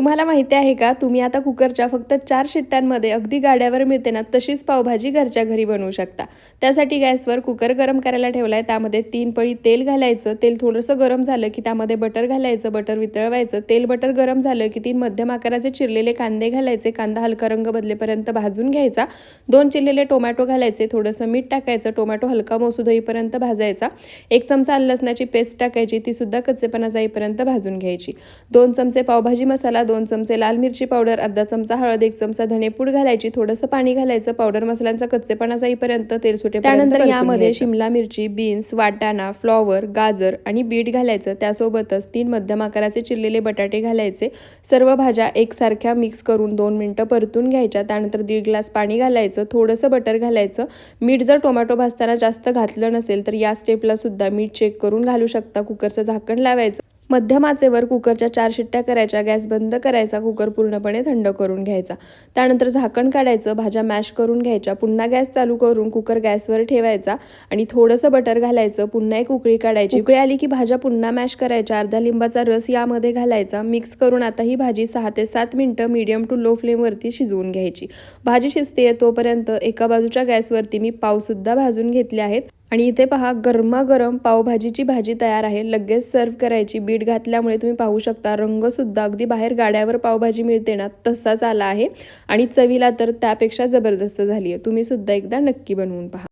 तुम्हाला माहिती आहे का, तुम्ही आता कुकरच्या फक्त 4 शिट्ट्यांमध्ये अगदी गाड्यावर मिळते ना तशीच पावभाजी घरच्या घरी बनवू शकता. त्यासाठी गॅसवर कुकर गरम करायला ठेवला आहे. त्यामध्ये 3 पळी तेल घालायचं. तेल थोडंसं गरम झालं की त्यामध्ये बटर घालायचं. बटर वितळवायचं. तेल बटर गरम झालं की 3 मध्यम आकाराचे चिरलेले कांदे घालायचे. कांदा हलका रंग बदलेपर्यंत भाजून घ्यायचा. 2 चिरलेले टोमॅटो घालायचे. थोडंसं मीठ टाकायचं. टोमॅटो हलका मऊसूद होईपर्यंत भाजायचा. 1 चमचा आलं लसणाची पेस्ट टाकायची. ती सुद्धा कच्चेपणा जाईपर्यंत भाजून घ्यायची. 2 चमचे पावभाजी मसाला, 2 चमचे लाल मिरची पावडर, अर्धा चमचा हळद, 1 चमचा धनेपूड घालायची. थोडंसं पाणी घालायचं. पावडर मसाल्यांचा कच्चेपणा जाईपर्यंत तेल सुटेपर्यंत. त्यानंतर यामध्ये शिमला मिरची, बीन्स, वाटाणा, फ्लॉवर, गाजर आणि बीट घालायचं. त्यासोबतच 3 मध्यम आकाराचे चिरलेले बटाटे घालायचे. सर्व भाज्या एकसारख्या मिक्स करून 2 मिनिटं परतून घ्यायच्या. त्यानंतर 1.5 ग्लास पाणी घालायचं. थोडंसं बटर घालायचं. मीठ जर टोमॅटो भाजताना जास्त घातलं नसेल तर या स्टेपला सुद्धा मीठ चेक करून घालू शकता. कुकरचं झाकण लावायचं. मध्यम आचेवर कुकरच्या 4 शिट्ट्या करायच्या. गॅस बंद करायचा. कुकर पूर्णपणे थंड करून घ्यायचा. त्यानंतर झाकण काढायचं. भाज्या मॅश करून घ्यायच्या. पुन्हा गॅस चालू करून कुकर गॅसवर ठेवायचा आणि थोडंसं बटर घालायचं. पुन्हा एक उकळी काढायची. उकळी आली की भाज्या पुन्हा मॅश करायच्या. अर्धा लिंबाचा रस यामध्ये घालायचा. मिक्स करून आता ही भाजी 6 ते 7 मिनिटं मीडियम टू लो फ्लेमवरती शिजवून घ्यायची. भाजी शिजते तोपर्यंत एका बाजूच्या गॅसवरती मी पावसुद्धा भाजून घेतले आहेत. आणि इथे पहा, गरमागरम पावभाजीची भाजी तयार आहे. लगेच सर्व करायची. बीट घातल्यामुळे तुम्ही पाहू शकता रंगसुद्धा अगदी बाहेर गाड्यावर पावभाजी मिळते ना तसाच आला आहे आणि चवीला तर त्यापेक्षा जबरदस्त झाली आहे. तुम्ही सुद्धा एकदा नक्की बनवून पहा.